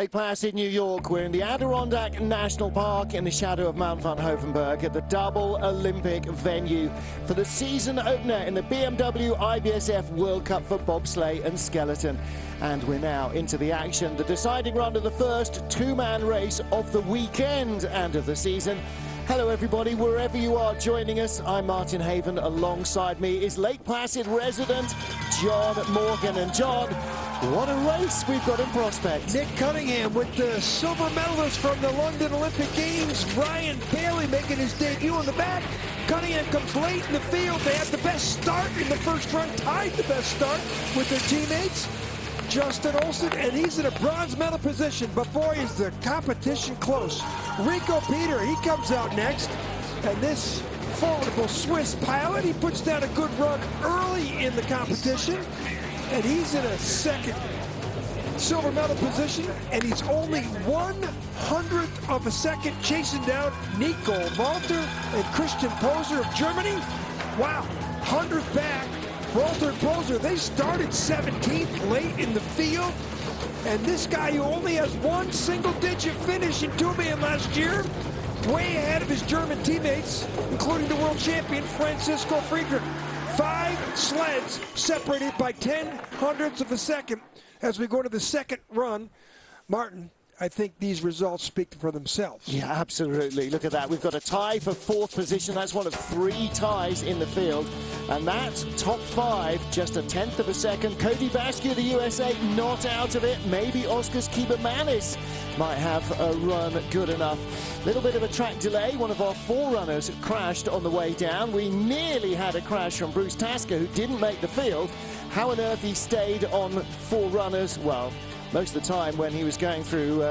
Lake Placid, New York. We're in the Adirondack National Park in the shadow of Mount Van Hoevenberg at the double Olympic venue for the season opener in the BMW IBSF World Cup for bobsleigh and skeleton. And we're now into the action, the deciding round of the first two-man race of the weekend and of the season. Hello everybody, wherever you are joining us. I'm Martin Haven. Alongside me is Lake Placid resident John Morgan. And John, what a race we've got in prospect. Nick Cunningham with the silver medalist from the London Olympic Games. Ryan Bailey making his debut in the back. Cunningham comes late in the field. They have the best start in the first run, tied the best start with their teammates. Justin Olsen, and he's in a bronze medal position, but boy, is the competition close. Rico Peter, he comes out next, and this formidable Swiss pilot, he puts down a good run early in the competition, and he's in a second silver medal position, and he's only 1/100th of a second chasing down Nico Walter and Christian Poser of Germany. Wow, 100th back. Walter and Poser, they started 17th late in the field, and this guy who only has one single-digit finish in two-man last year, way ahead of his German teammates, including the world champion Francisco Friedrich. 5 sleds separated by 0.10 of a second as we go to the second run. Martin, I think these results speak for themselves. Yeah, absolutely. Look at that. We've got a tie for 4th position. That's one of 3 ties in the field. And that top 5, just 1/10 of a second. Cody Basque, the USA, not out of it. Maybe Oscar's Kibermanis might have a run good enough. Little bit of a track delay. One of our forerunners crashed on the way down. We nearly had a crash from Bruce Tasker, who didn't make the field. How on earth he stayed on forerunners? Well, most of the time when he was going through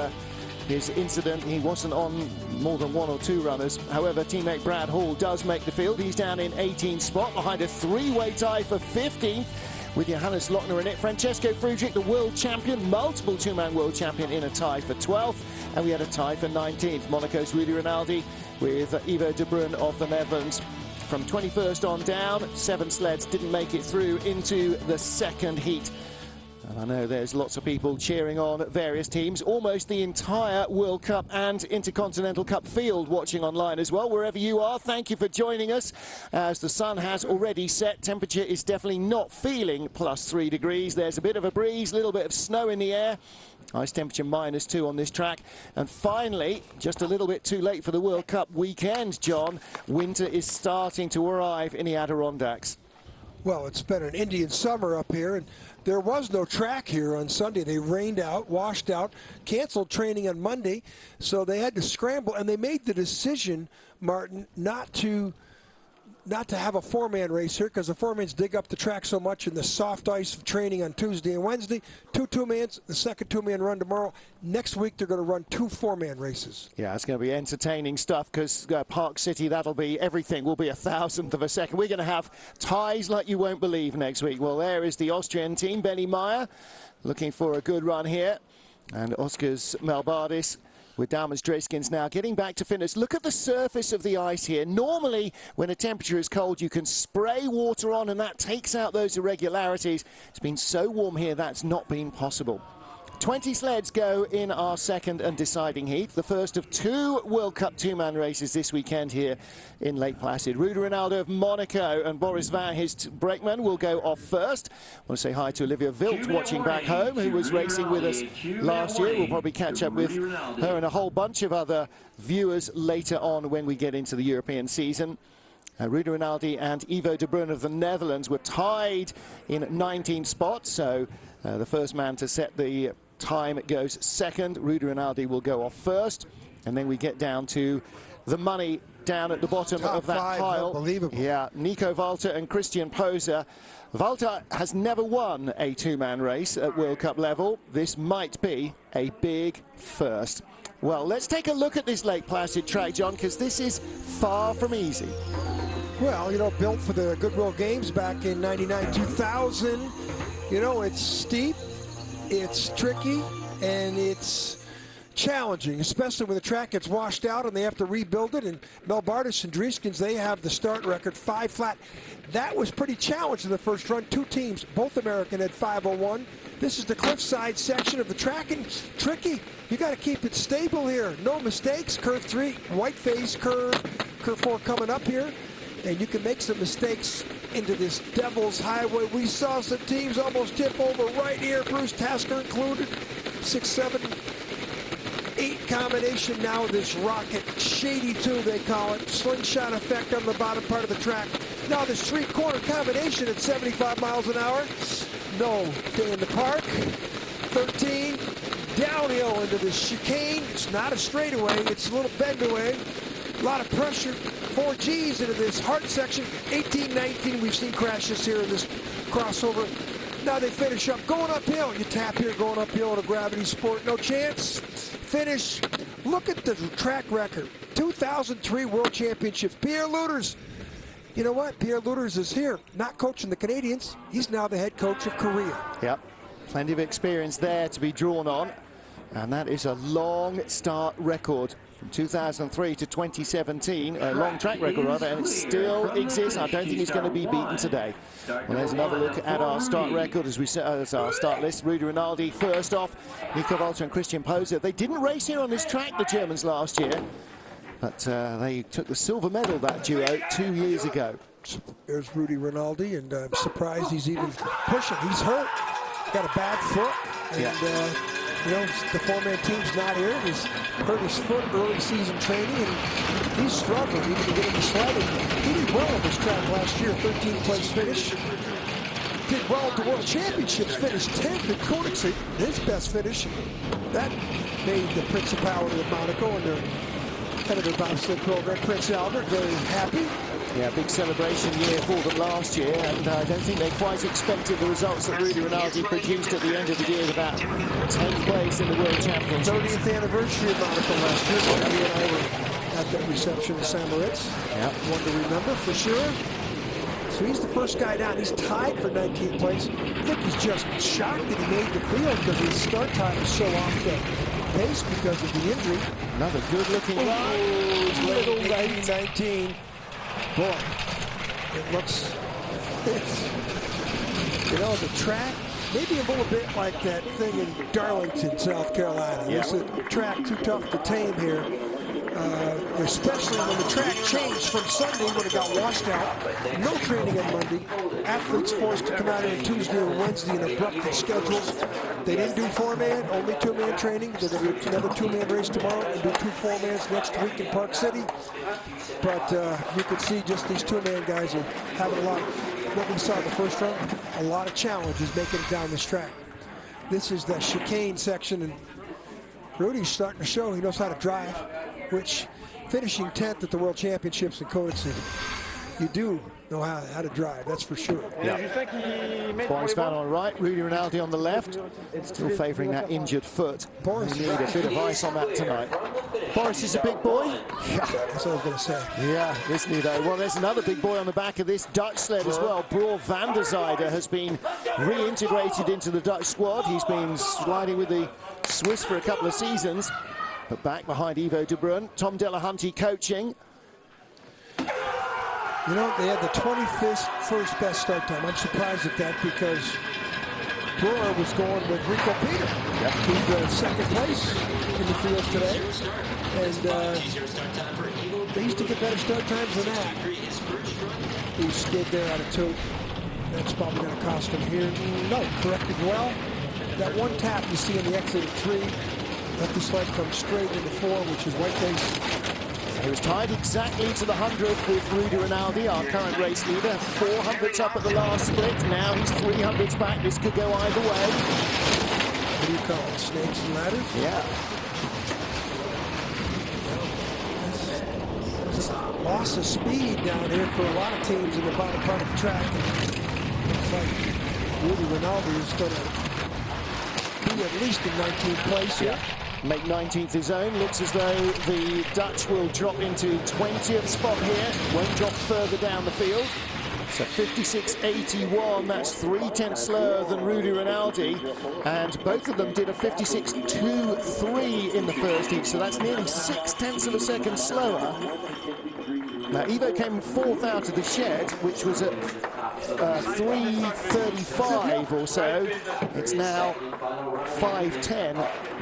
his incident, he wasn't on more than 1 or 2 runners. However, teammate Brad Hall does make the field. He's down in 18th spot behind a 3-way tie for 15th with Johannes Lochner in it. Francesco Friedrich, the world champion, multiple two-man world champion, in a tie for 12th. And we had a tie for 19th. Monaco's Rudy Rinaldi with Ivo de Bruin of the Netherlands. From 21st on down, 7 sleds didn't make it through into the second heat. And I know there's lots of people cheering on various teams, almost the entire World Cup and Intercontinental Cup field watching online as well. Wherever you are, thank you for joining us. As the sun has already set, temperature is definitely not feeling +3 degrees. There's a bit of a breeze, a little bit of snow in the air. Ice temperature -2 on this track. And finally, just a little bit too late for the World Cup weekend, John, winter is starting to arrive in the Adirondacks. Well, it's been an Indian summer up here, and there was no track here on Sunday. They rained out, washed out, canceled training on Monday, so they had to scramble, and they made the decision, Martin, not to have a 4-man race here, because the 4-mans dig up the track so much in the soft ice of training on Tuesday and Wednesday. 2 2-mans, the second 2-man run tomorrow. Next week, they're going to run 2 4-man races. Yeah, it's going to be entertaining stuff, because Park City, that'll be everything. Will be 1/1000th of a second. We're going to have ties like you won't believe next week. Well, there is the Austrian team, Benny Meyer, looking for a good run here. And Oscar's Melbardis with Dalmas Dreskins now getting back to fitness. Look at the surface of the ice here. Normally, when a temperature is cold, you can spray water on, and that takes out those irregularities. It's been so warm here, that's not been possible. 20 sleds go in our second and deciding heat, the first of 2 World Cup two-man races this weekend here in Lake Placid. Rudy Rinaldo of Monaco and Boris Van, his brakeman, will go off first. I want to say hi to Olivia Vilt watching back home, who was racing with us last year. We'll probably catch up with her and a whole bunch of other viewers later on when we get into the European season. Rudy Rinaldi and Ivo de Bruin of the Netherlands were tied in 19 spots, so the first man to set the time goes second. Rudy Rinaldi will go off first, and then we get down to the money down at the bottom of that pile. Unbelievable. Yeah, Nico Walter and Christian Poser. Walter has never won a 2-man race at World Cup level. This might be a big first. Well, let's take a look at this Lake Placid track, John, because this is far from easy. Well, you know, built for the Goodwill Games back in 99-2000. You know, it's steep, it's tricky, and it's challenging, especially when the track gets washed out and they have to rebuild it. And Melbartis and Drieskens, they have the start record, 5 flat. That was pretty challenging in the first run. 2 teams, both American, had 5:01. This is the cliffside section of the track, and tricky. You got to keep it stable here. No mistakes. Curve 3, white face curve. Curve 4 coming up here. And you can make some mistakes into this Devil's Highway. We saw some teams almost tip over right here, Bruce Tasker included. 6, 7, 8 combination now. This rocket, Shady 2 they call it. Slingshot effect on the bottom part of the track. Now this 3-quarter combination at 75 miles an hour. No day in the park. 13, downhill into the chicane. It's not a straightaway, it's a little bend away. A lot of pressure. 4 Gs into this hard section. 18, 19, we've seen crashes here in this crossover. Now they finish up, going uphill. You tap here, going uphill in a gravity sport. No chance. Finish. Look at the track record. 2003 World Championships. Pierre Lueders. You know what? Pierre Lueders is here, not coaching the Canadians. He's now the head coach of Korea. Yep, plenty of experience there to be drawn on. And that is a long start record from 2003 to 2017. A long track record, rather, and it still exists. I don't think he's going to be beaten today. Well, there's another look at our start record as our start list. Rudy Rinaldi first off, Nico Walter and Christian Poser. They didn't race here on this track, the Germans, last year. But they took the silver medal, that duo, 2 years ago. There's Rudy Rinaldi, and I'm surprised he's even pushing. He's hurt. Got a bad foot. And, you know, the 4-man team's not here. He's hurt his foot early season training, and he's struggling even to get into sledding. He did well on this track last year, 13th place finish. Did well at the World Championships, finished 10th at Koenigsegg, his best finish. That made the Principality of Monaco and their head of their bobsled program, Prince Albert, very happy. Yeah, big celebration year for them last year, and I don't think they quite expected the results that Rudy Rinaldi produced at the end of the year with that 10th place in the World Championships. 30th anniversary of Monaco last year. He and I were at that reception in St. Moritz. Yep. One to remember for sure. So he's the first guy down. He's tied for 19th place. I think he's just shocked that he made the field because his start time is so off the pace because of the injury. Another good-looking ride. Little 19. Boy, it looks, you know, the track, maybe a little bit like that thing in Darlington, South Carolina. Yeah. It's a track too tough to tame here, especially when the track changed from Sunday when it got washed out. No training on Monday. Athletes forced to come out here Tuesday and Wednesday in abrupt schedules. They didn't do 4-man, only 2-man training. They're going to do another 2-man race tomorrow and do 2 4-mans next week in Park City. But you can see just these 2-man guys are having a lot, what we saw in the first run, a lot of challenges making it down this track. This is the chicane section, and Rudy's starting to show he knows how to drive, which finishing 10th at the World Championships in Koenigsegg, you do know how to drive, that's for sure. Yeah. Boris Van on the right, Rudy Rinaldi on the left, still favouring that injured foot. Boris We need a bit of ice on that tonight. Boris is a big boy. Yeah, that's what I was going to say. Yeah, isn't he though? Well, there's another big boy on the back of this Dutch sled as well. Broer van der Zijde has been reintegrated into the Dutch squad. He's been sliding with the Swiss for a couple of seasons, but back behind Ivo de Bruyn. Tom Delahunty coaching. You know, they had the 21st best start time. I'm surprised at that because Broer was going with Rico Peter. Yep. He's the 2nd place in the field today. And they used to get better start times than that. He skid there out of 2. That's probably going to cost him here. No, corrected well. That one tap you see in the exit at 3. Let the sled come straight into 4, which is white face. He was tied exactly to the 100th with Rudy Rinaldi, our current race leader. 400s up at the last split. Now he's 300s back. This could go either way. What do you call it? Snakes and ladders? Yeah. Just loss of speed down here for a lot of teams in the bottom part of the track. Looks like Rudy Rinaldi is going to be at least in 19th place here. Make 19th his own. Looks as though the Dutch will drop into 20th spot here. Won't drop further down the field. So 56.81, that's 3/10 slower than Rudy Rinaldi, and both of them did a 56.23 in the first heat, so that's nearly 0.6 of a second slower. Now Evo came fourth out of the shed, which was at 3:35 or so. It's now 5:10.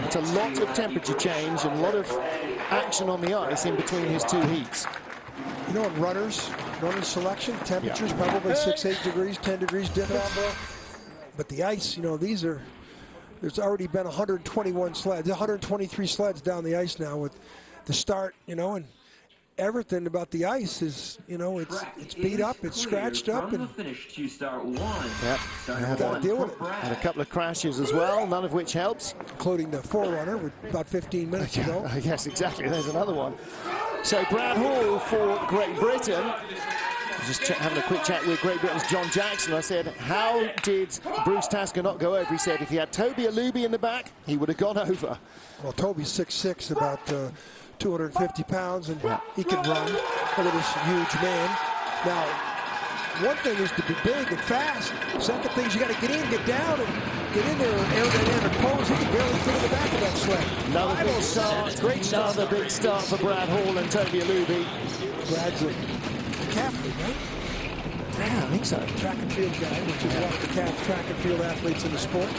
It's a lot of temperature change and a lot of action on the ice in between his two heats. You know, in runners selection, temperatures probably 6-8 degrees, 10 degrees difference. But the ice, you know, there's already been 121 sleds, 123 sleds down the ice now with the start, you know, and everything about the ice is, you know, it's beat up, it's scratched up, and gotta deal with it. And a couple of crashes as well, none of which helps. Including the forerunner with about 15 minutes ago. Yes, exactly, there's another one. So Brad Hall for Great Britain. Just having a quick chat with Great Britain's John Jackson. I said, how did Bruce Tasker not go over? He said, if he had Toby Alubi in the back, he would have gone over. Well, Toby's 6'6", about 250 pounds, and he can run. Look at this huge man. Now, one thing is to be big and fast. Second thing is you got to get in, get down, and get in there and aerodynamic pose. He can barely fit in the back of that sled. Another big start. Great start. Another big start for Brad Hall and Toby Alubi. Brad's a athlete, right? Yeah, I think so. Track and field guy, which is one of the track and field athletes in the sport.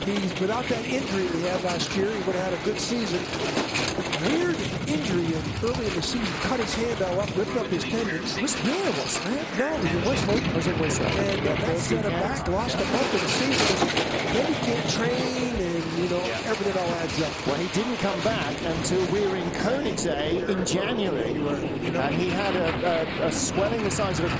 He's, without that injury he had last year, he would have had a good season. Weird injury early in the season, cut his hand all up, ripped up his tendons. It was here, wasn't it? No, it was in Whistler. Was it Whistler? And that set him back, lost a month of the season. Then he can't train, and, you know, everything all adds up. Well, he didn't come back until we were in Koenigsegg in January. And he had a swelling the size of a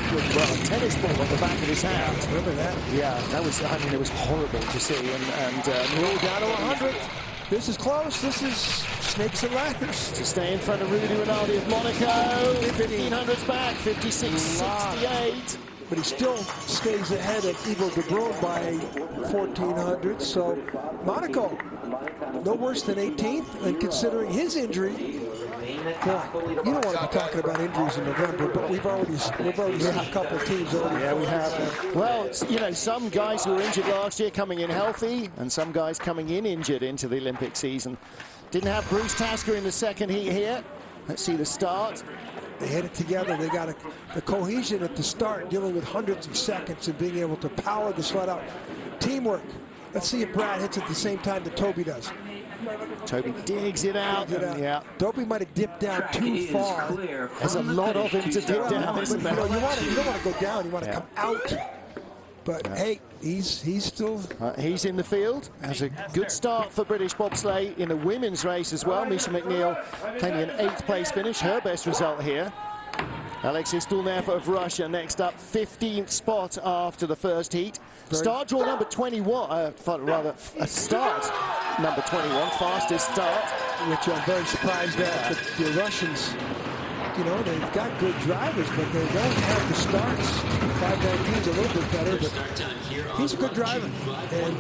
tennis ball on the back of his hand. Yeah, remember that? Yeah, that was, I mean, it was horrible to see. And we're all down to 100. This is close. This is snakes and ladders. To stay in front of Rudy Rinaldi of Monaco. 1500's back, 56.68. But he still stays ahead of Ivo de Bruyne by 1400. So Monaco, no worse than 18th. And considering his injury, well, you don't want to be talking about injuries in November, but we've already seen a couple of teams already. Yeah, we have. Well, you know, some guys who were injured last year coming in healthy, and some guys coming in injured into the Olympic season. Didn't have Bruce Tasker in the second heat here. Let's see the start. They hit it together. They got the cohesion at the start, dealing with hundreds of seconds and being able to power the sled out. Teamwork. Let's see if Brad hits at the same time that Toby does. Toby digs it out. Yeah. Toby might have dipped down too far. There's a lot of him to dip down, isn't there? You don't want to go down. You want to come out. But hey, he's still. He's in the field. Has a good start for British bobsleigh in the women's race as well. Misha McNeil came in 8th place finish, her best result here. Alexis Dulnev of Russia next up, 15th spot after the first heat. Start draw number 21, rather a start number 21, fastest start. Which I'm very surprised at. The Russians, you know, they've got good drivers, but they don't have the starts. 519's a little bit better, but he's a good driver. And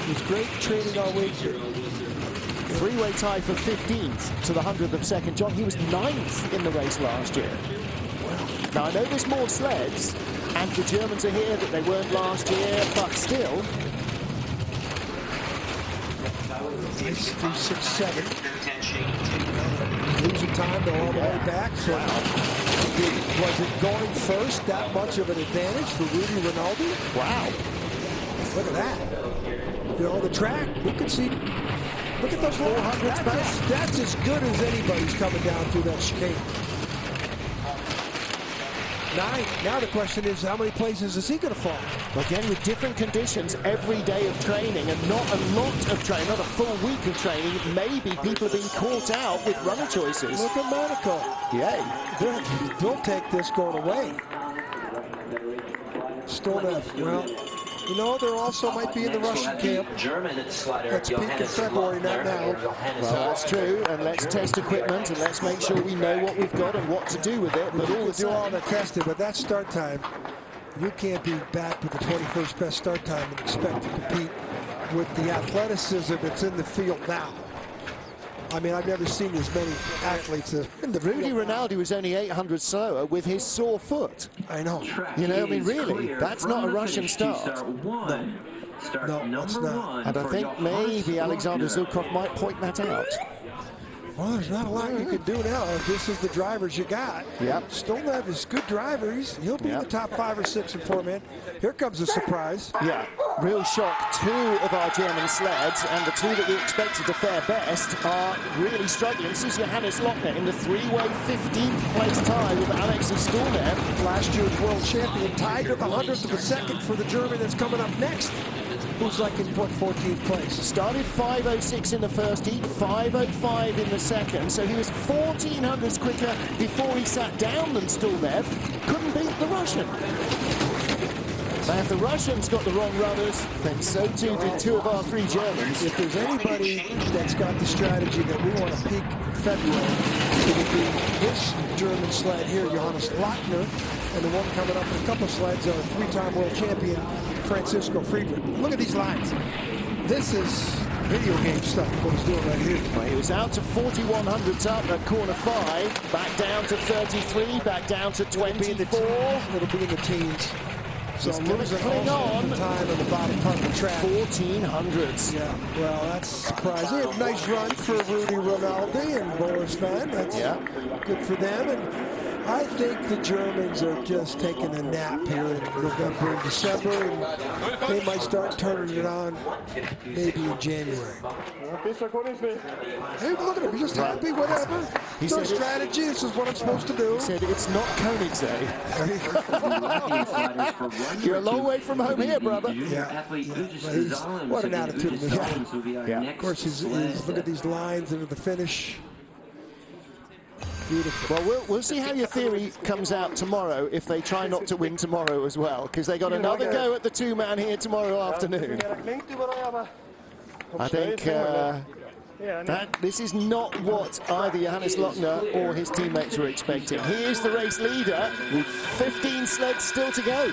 he's great training all week. Three-way tie for 15th to the 100th of second. John, he was 9th in the race last year. Now, I know there's more sleds, and the Germans are here that they weren't last year, but still. 367. Losing time, they're all the way back. So was it going first that much of an advantage for Rudy Rinaldi? Wow. Look at that. You know, the track, we could see. Look at those 400s. That's as good as anybody's coming down through that chicane. 9. Now the question is, how many places is he going to fall? Again, with different conditions, every day of training, and not a lot of training, not a full week of training, maybe people are being caught out with runner choices. Look at Monaco. Yay. They'll take this going away. Stonev, well, you know, there also might be in the Russian camp. That's peak in February, not now. Well, that's true, and let's test equipment, and let's make sure we know what we've got and what to do with it. But all the do all the testing, but that start time, you can't be back with the 21st best start time and expect to compete with the athleticism that's in the field now. I mean, I've never seen as many athletes in the Rudy Rinaldi was only 800 slower with his sore foot. I know. You know, I mean, really, that's not a Russian start. No, it's not. And I think maybe Alexander Zhukov might point that out. Well, there's not a lot you can do now if this is the drivers you got. Yep. Stolev is a good driver. He'll be in the top 5 or 6 in 4-man. Here comes a surprise. Yeah, real shock. 2 of our German sleds, and the 2 that we expected to fare best are really struggling. This is Johannes Lochner in the 3-way 15th place tie with Alexei Stolev. Last year's world champion, tied to the 100th of a second for the German that's coming up next, who's like in 14th place. Started 5:06 in the first heat, 5:05 in the second, so he was 14 hundredths quicker before he sat down than Stolev. Couldn't beat the Russian. Now, if the Russians got the wrong runners, then so too did 2 of our 3 Germans. If there's anybody that's got the strategy that we want to peak in February, it would be this German sled here, Johannes Lochner, and the one coming up in a couple sleds, our 3-time world champion, Francisco Friedrich. Look at these lines. This is video game stuff, what he's doing right here. Well, he was out to 41 hundredths up at corner 5, back down to 33, back down to 24. It'll be in the teens. So He's going to cling on. Time on the bottom part of the track. 14 hundredths. Yeah, well, that's surprising. A nice run for Rudy Rinaldi and Boris Van. That's good for them. And I think the Germans are just taking a nap here in November and December, and they might start turning it on maybe in January. Hey, look at him. He's just happy, whatever. He no said strategy. This is what I'm supposed to do. He said it's not Koenigsegg. You're a long way from home here, brother. Yeah. What an attitude. Yeah. Of course, he's look at these lines into the finish. Beautiful. Well, we'll see how your theory comes out tomorrow if they try not to win tomorrow as well, because they got another go at the 2-man here tomorrow afternoon. I think this is not what either Johannes Lochner or his teammates were expecting. He is the race leader with 15 sleds still to go.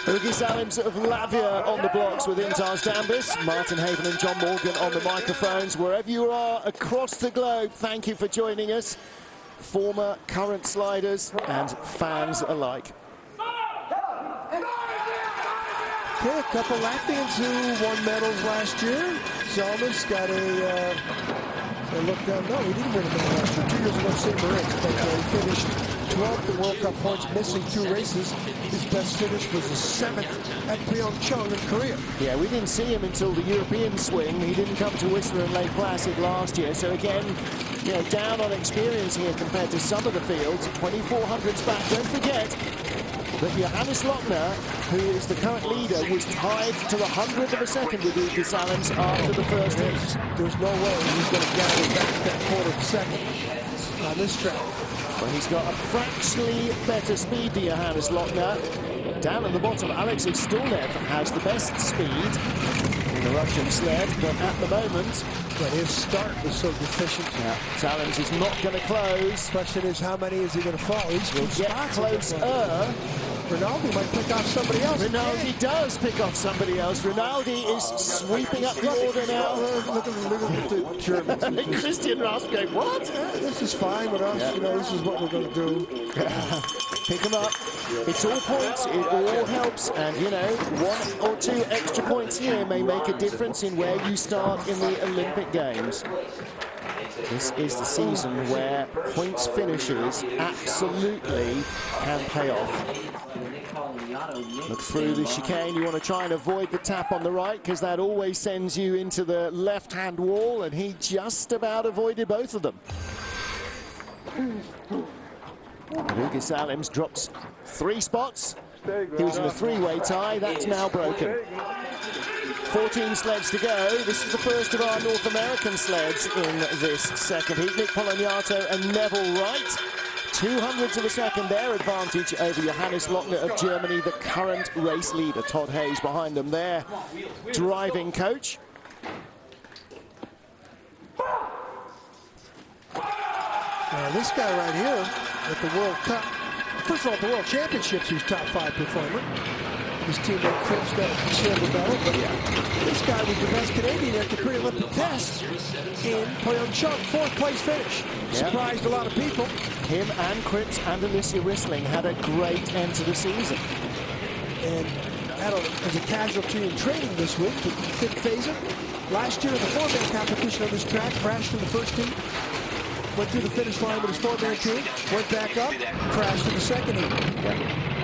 Ugi Salims of Latvia on the blocks with Intars Dambis, Martin Haven and John Morgan on the microphones. Wherever you are across the globe, thank you for joining us, former, current sliders and fans alike. Okay, a couple Latvians who won medals last year. Zalmas got a look down. No, he didn't win a medal last year. 2 years ago, St. Moritz, but he finished 12th in World Cup points, missing 2 races. His best finish was the 7th at Pyeongchang in Korea. Yeah, we didn't see him until the European swing. He didn't come to Whistler and Lake Placid last year. So again, you know, down on experience here compared to some of the fields. 2400s back. Don't forget that Johannes Lochner, who is the current leader, was tied to the 100th of a second with Ugi Salims after the first hit. There's no way he's going to gather back that quarter of a second on this track. Well, he's got a fractionally better speed than Johannes Lochner. Down at the bottom, Alexei Stolev has the best speed in the Russian sled, but at the moment... But his start was so deficient. Yeah, Salims is not going to close. Question is, how many is he going to fall? He'll get closer. Rinaldi might pick off somebody else. Rinaldi does pick off somebody else. Rinaldi is sweeping up the order now. Look at the Germans. Christian Ross going, what? This is fine with us. Yeah. You know, this is what we're going to do. Pick them up. It's all points. It all helps. And, you know, 1 or 2 extra points here may make a difference in where you start in the Olympic Games. This is the season where points finishes absolutely can pay off. Look through the chicane. You want to try and avoid the tap on the right because that always sends you into the left-hand wall, and he just about avoided both of them. Ugi Salims drops 3 spots. He was in a 3-way tie. That's now broken. 14 sleds to go. This is the first of our North American sleds in this second heat. Nick Poloniato and Neville Wright. 200ths of a second their advantage over Johannes Lochner of Germany, the current race leader. Todd Hayes behind them there, driving coach. This guy right here at the World Cup, first of all, at the World Championships, he's top 5 performer. His teammate Cripps got a silver medal, but this guy was the best Canadian at the pre-Olympic test in Pyeongchang. 4th place finish. Surprised a lot of people. Him and Cripps and Alicia Rissling had a great end to the season. And as a casualty in training this week, but Finn Faison, last year in the 4-man competition on this track, crashed in the first heat, went through the finish line with his 4-man team, went back up, crashed in the second heat.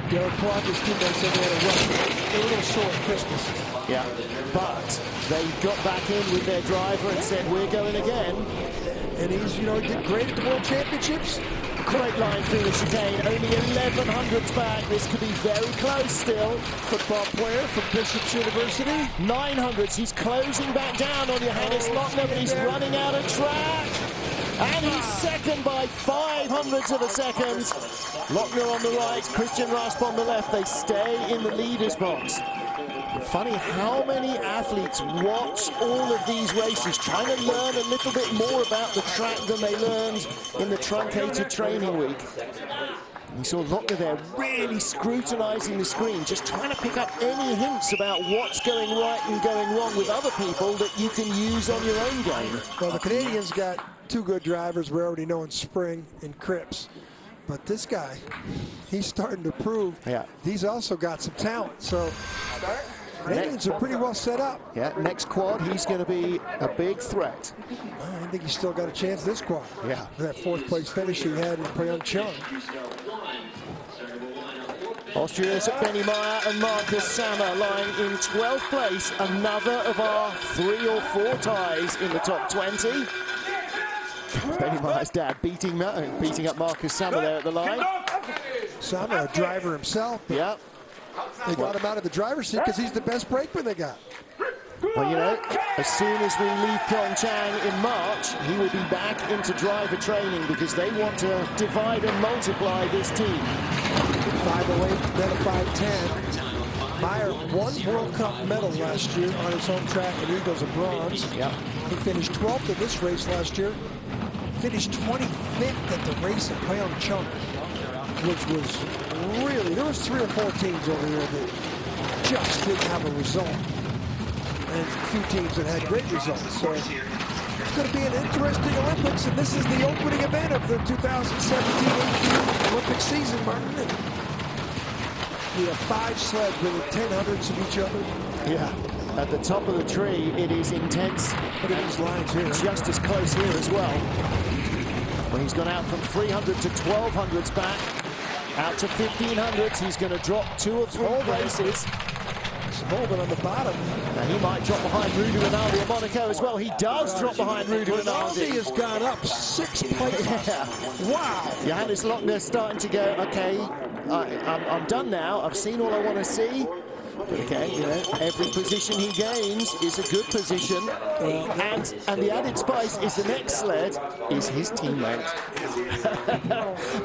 Derek Clark, his teammates said they had a rough. They were a little sore at Christmas. Yeah, but they got back in with their driver and said, we're going again. And he's, he did great at the World Championships. Great line through the chicane, only 1100s back. This could be very close still. Football player from Bishop's University. 900s, he's closing back down on Johannes Lochner, but he's running out of track. And he's second by 500ths of a second. Lochner on the right, Christian Rasp on the left. They stay in the leader's box. Funny how many athletes watch all of these races, trying to learn a little bit more about the track than they learned in the truncated training week. We saw Lochner there really scrutinizing the screen, just trying to pick up any hints about what's going right and going wrong with other people that you can use on your own game. Well, the Canadians got 2 good drivers. We already know in Spring and Cripps. But this guy, he's starting to prove he's also got some talent. So Canadians are pretty well set up. Yeah, next quad, he's going to be a big threat. I think he's still got a chance this quad. Yeah. That 4th place finish he had in Pyeongchang. Austria's Benny Meyer and Marcus Sammer lying in 12th place. Another of our 3 or 4 ties in the top 20. Benny Meyer's dad beating up Marcus Sammer there at the line. Sammer, a driver himself. Yeah. They got him out of the driver's seat because he's the best brakeman they got. Well, as soon as we leave Pyeongchang in March, he will be back into driver training because they want to divide and multiply this team. 508, then a 510. Meyer won World Cup medal last year on his home track at Eagles of Bronze. Yeah. He finished 12th in this race last year. Finished 25th at the race at Pyeongchang, which was really, there was 3 or 4 teams over here that just didn't have a result. And a few teams that had great results. So it's going to be an interesting Olympics, and this is the opening event of the 2017-18 Olympic season, Martin. And we have 5 sleds within 10/100ths of each other. Yeah. At the top of the tree, it is intense. Look at these lines here. Just as close here as well. Well, he's gone out from 300 to 1200s back, out to 1500s. He's going to drop 2 or 3 places. Holden on the bottom. Now he might drop behind Rudy Rinaldi at Monaco as well. He does drop behind Rudy Rinaldi. Rinaldi has gone up 6 places. Yeah. Wow. Johannes Lochner starting to go, okay, I'm done now. I've seen all I want to see. But again, every position he gains is a good position. And the added spice is the next sled is his teammate.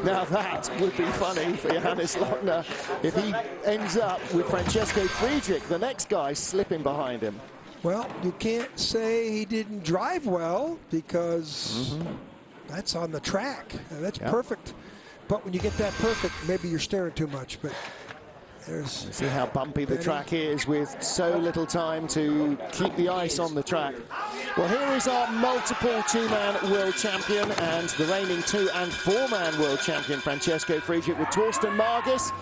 Now that would be funny for Johannes Lochner if he ends up with Francesco Friedrich, the next guy, slipping behind him. Well, you can't say he didn't drive well because that's on the track. That's perfect. But when you get that perfect, maybe you're staring too much. But see how bumpy the track is with so little time to keep the ice on the track. Well, here is our multiple 2-man world champion and the reigning 2- and 4-man world champion, Francesco Friedrich, with Torsten Margis.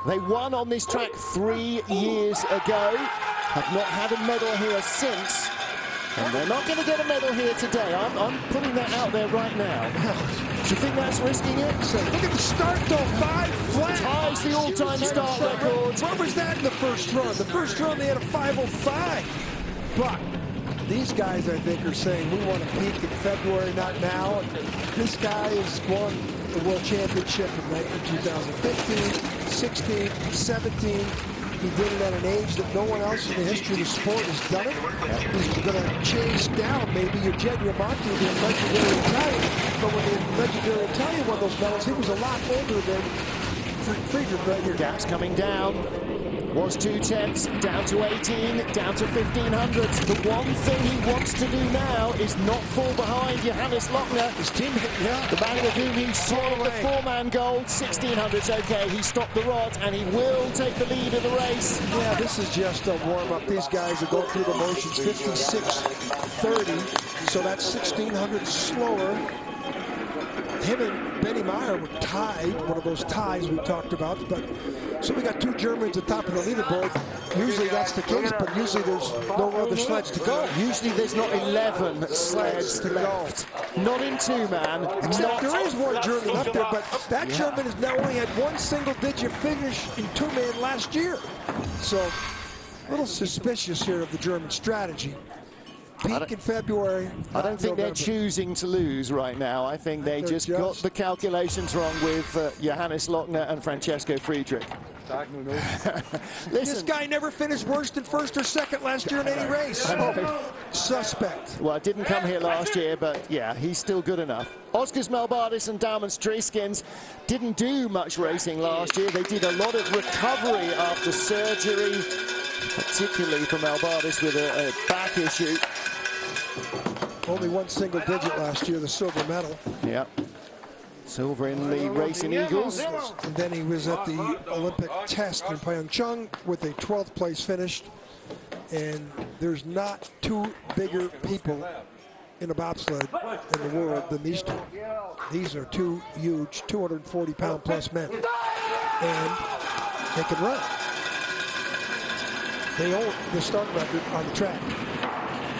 They won on this track 3 years ago, have not had a medal here since, and they're not going to get a medal here today. I'm putting that out there right now. Do you think that's risking it? So look at the start, though. 5 flat. Ties the all-time start record. Where was that in the first run? The first run, they had a 5:05. But these guys, I think, are saying, we want to peak in February, not now. And this guy has won the World Championship in 2015, 16, 17. He did it at an age that no one else in the history of the sport has done it. He's going to chase down maybe Eugenio Monti, the legendary Italian. But when the legendary Italian won those medals, he was a lot older than Friedrich right here. Gaps coming down. Was 2/10, down to 18, down to 1500. The one thing he wants to do now is not fall behind Johannes Lochner. His teammate, yeah. The man with whom he scored the 4-man goal. 1600's okay. He stopped the rod and he will take the lead of the race. Yeah, this is just a warm-up. These guys are going through the motions. 56:30, so that's 1600 slower. Him and Benny Meyer were tied, one of those ties we talked about. But so we got two Germans at the top of the leaderboard. Usually that's the case, but usually there's no other sleds to go. Usually there's not 11 sleds to left. Not in two-man. Except there is one German up there, but that German has now only had one single-digit finish in two-man last year. So a little suspicious here of the German strategy. Peak in February. I don't think they're choosing to lose right now. I think they just got the calculations wrong with Johannes Lochner and Francesco Friedrich. This guy never finished worse than first or second last year in any race. So, suspect. Well, didn't come here last year, but yeah, he's still good enough. Oskars Melbardis and Dalman Streiskins didn't do much racing last year. They did a lot of recovery after surgery, particularly for Melbardis with a back issue. Only one single digit last year, the silver medal. Yeah. Silver in the Racing Eagles. And then he was at the Olympic test in Pyeongchang with a 12th place finish. And there's not two bigger people in a bobsled in the world than these two. These are two huge 240-pound plus men. And they can run. They own the start record on the track.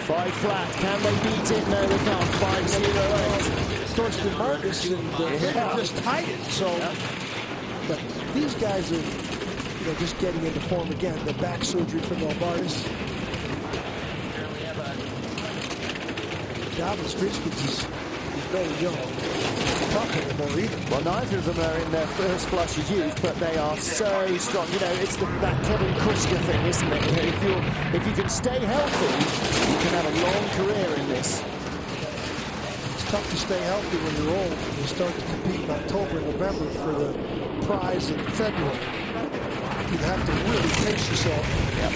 5 flat. Can they beat it? No, they can't. 5.08. Thorsten Marcus and just tied it. So, but these guys are, just getting into form again. The back surgery for Melbardis. Dalman Streiskins is very young. Not anymore either. Well, neither of them are in their first flush of youth, but they are so strong. It's that Kevin Kruska thing, isn't it? If you can stay healthy, you can have a long career in this. It's tough to stay healthy when you're old and you start to compete in October and November for the prize in February. You have to really pace yourself. Yep.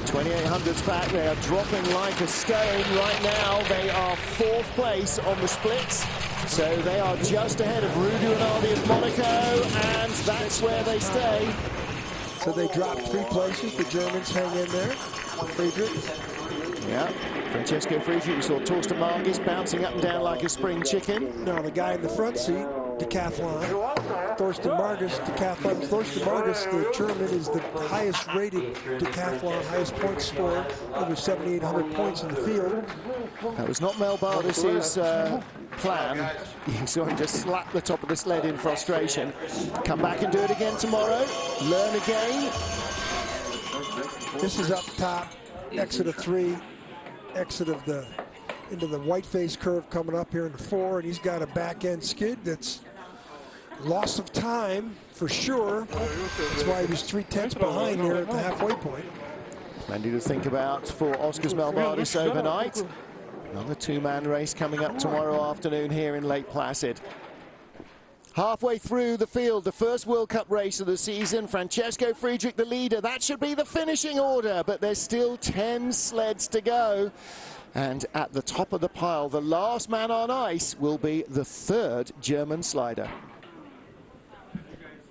2800's back. They are dropping like a stone right now. They are 4th place on the splits. So they are just ahead of Rudu and Ardi of Monaco, and that's where they stay. So they dropped 3 places. The Germans hang in there. Friedrich. Yeah, Francesco Friedrich. We saw Torsten Margis bouncing up and down like a spring chicken. Now the guy in the front seat, decathlon. Thorsten Margis, decathlon. Thorsten Margis, the German, is the highest rated decathlon, highest point scorer, over 7,800 points in the field. That was not Melbardis' plan. You saw him just slap the top of the sled in frustration. Come back and do it again tomorrow. Learn again. This is up top. Exit of 3. Exit of into the white face curve coming up here in the 4, and he's got a back end skid that's loss of time for sure. That's why he was 3/10 behind there at the halfway point. Plenty to think about for Oskars Melbardis overnight. Another 2-man race coming up tomorrow afternoon here in Lake Placid. Halfway through the field, the first World Cup race of the season. Francesco Friedrich, the leader. That should be the finishing order, but there's still 10 sleds to go. And at the top of the pile, the last man on ice will be the 3rd German slider.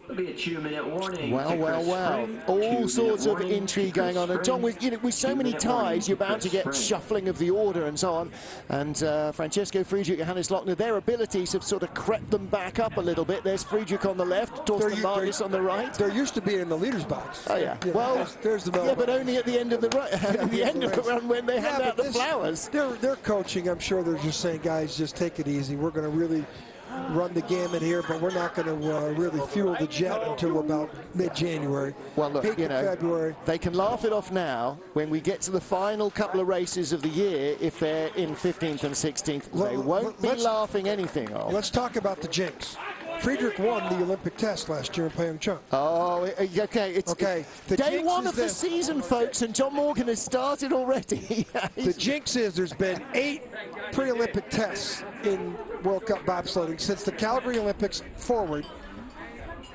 There'll be a 2-minute warning. Well. All sorts of intrigue going on. And John, with so many ties, you're bound to get shuffling of the order and so on. And Francesco Friedrich and Johannes Lochner, their abilities have sort of crept them back up a little bit. There's Friedrich on the left, Torsten Margis on the right. They're used to being in the leader's box. Oh, yeah. Well, there's the yeah, but only at the end of the at the end of the run when they hand out the flowers. They're coaching. I'm sure they're just saying, guys, just take it easy. We're going to really run the gamut here, but we're not going to really fuel the jet until about mid-January. Well, look, February. They can laugh it off now. When we get to the final couple of races of the year, if they're in 15th and 16th, they won't be laughing anything off. Let's talk about the jinx. Friedrich won the Olympic test last year in Pyeongchang. Oh, okay. It's day 1 of the season, folks, and John Morgan has started already. The jinx is there's been 8 pre-Olympic tests in World Cup bobsledding since the Calgary Olympics forward.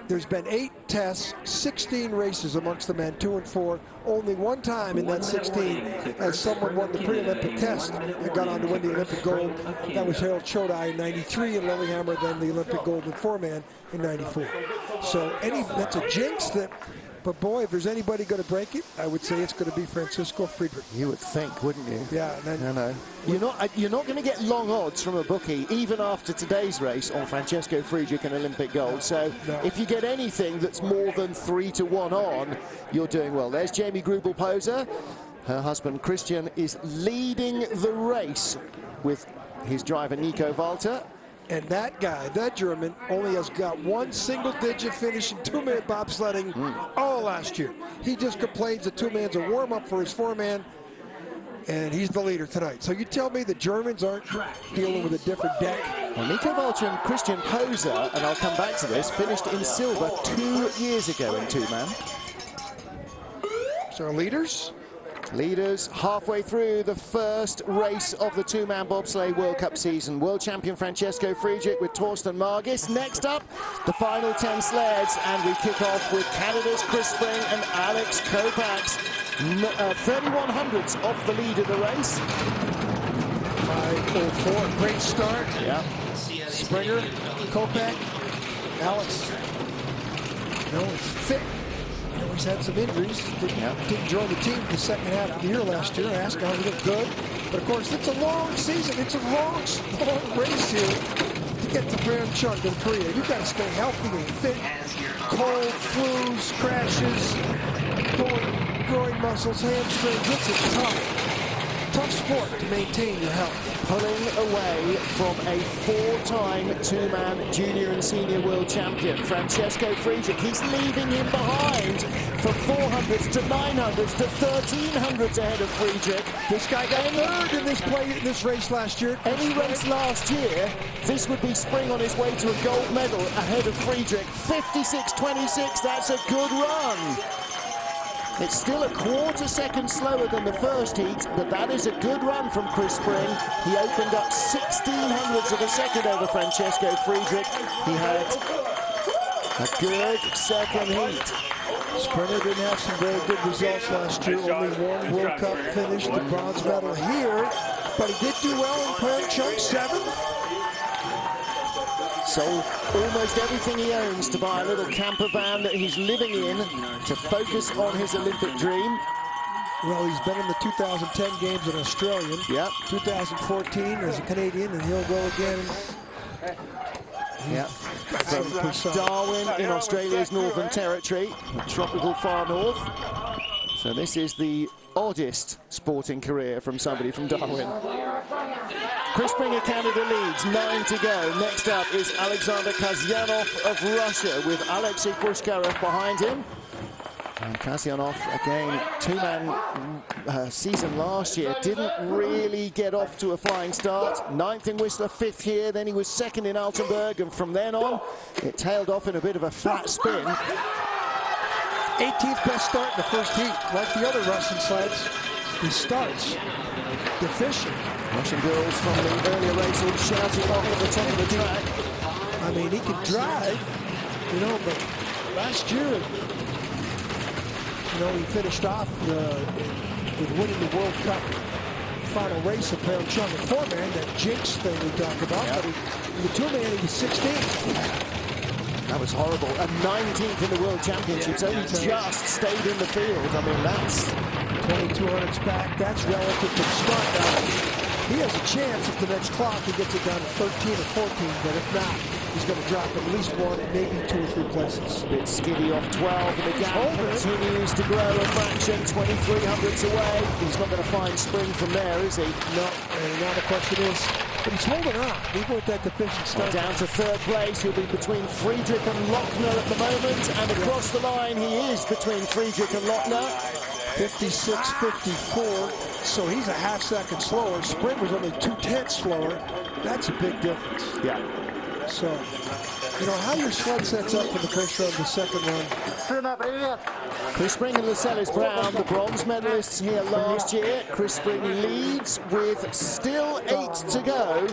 There's been 8 tests, 16 races amongst the men, 2 and 4. Only one time in that 16 has someone won the pre-Olympic test and got on to win the Olympic gold. That was Harold Chodai in '93 and Lillehammer, then the Olympic gold in 4-man in '94. So that's a jinx that. But boy, if there's anybody going to break it, I would say it's going to be Francisco Friedrich. You would think, wouldn't you? Yeah. And then, I know. You're not going to get long odds from a bookie, even after today's race, on Francesco Friedrich and Olympic gold. So if you get anything that's more than 3-1 on, you're doing well. There's Jamie Grubel-Poser. Her husband Christian is leading the race with his driver Nico Walter. And that guy, that German, only has got 1 single-digit finish in 2-man bobsledding all last year. He just complains that 2-man's a warm-up for his 4-man, and he's the leader tonight. So you tell me the Germans aren't dealing with a different deck? Well, Nico Walter and Christian Poser, and I'll come back to this, finished in silver 2 years ago in 2-man. So leaders? Leaders halfway through the first race of the 2-man bobsleigh World Cup season. World champion Francesco Friedrich with Torsten Margis. Next up, the final 10 sleds, and we kick off with Canada's Chris Spring and Alex Kopacz. 3100ths off the lead of the race. 5:04, great start. Yeah. Springer, Kopacz, Alex. He's fit. He's had some injuries. Didn't join the team the second half of the year last year. I asked how he looked good. But of course, it's a long season. It's a long race here to get to Pyeongchang in Korea. You've got to stay healthy and fit. Cold, flus, crashes, groin muscles, hamstrings. It's a tough sport to maintain your health. Pulling away from a 4-time 2-man junior and senior world champion, Francesco Friedrich. He's leaving him behind from 400s to 900s to 1300s ahead of Friedrich. This guy got third in this race last year. Any race last year, this would be Spring on his way to a gold medal ahead of Friedrich. 56.26, that's a good run. It's still a quarter second slower than the first heat, but that is a good run from Chris Spring. He opened up 1600ths of a second over Francesco Friedrich. He had a good second heat. Springer didn't have some very good results last year. Only 1 World Cup finish, the bronze medal here. But he did do well in Pyeongchang, 7th. Sold almost everything he owns to buy a little camper van that he's living in to focus on his Olympic dream. Well, he's been in the 2010 games as an Australian. Yep. 2014 as a Canadian, and he'll go again. Yeah. From Darwin in Australia's Northern Territory, tropical far north. So this is the oddest sporting career from somebody from Darwin. Chris Spring of Canada leads, 9 to go. Next up is Alexander Kasyanov of Russia with Alexei Pushkarov behind him. And Kasyanov, again, 2-man season last year, didn't really get off to a flying start. 9th in Whistler, 5th here, then he was 2nd in Altenburg, and from then on, it tailed off in a bit of a flat spin. 18th best start in the first heat. Like the other Russian sleds, he starts deficient. Russian girls from the earlier races shouting off at the top of the track. I mean, he could drive, but last year, he finished off with winning the World Cup final race of Pyeongchang at 4-man, that jinx thing we talk about. Yep. But in the 2-man, he was 16th. That was horrible. And 19th in the World Championships, only just stayed in the field. I mean, that's 2200s back. That's relative to the start now. He has a chance if the next clock he gets it down to 13 or 14, but if not, he's going to drop at least 1, maybe 2 or 3 places. A bit skiddy off 12, and the gap continues to grow a fraction, 2300ths away. He's not going to find Spring from there, is he? No, and now the question is, but he's holding on. He went that deficient start. Down to 3rd place. He'll be between Friedrich and Lochner at the moment, and across the line he is between Friedrich and Lochner. 56.54, so he's a half second slower. Spring was only 2/10 slower. That's a big difference. Yeah. So, how your sled sets up in the first run, the second run. Chris Spring and Lascelles Brown, the bronze medalists here last year. Chris Spring leads with still 8 to go.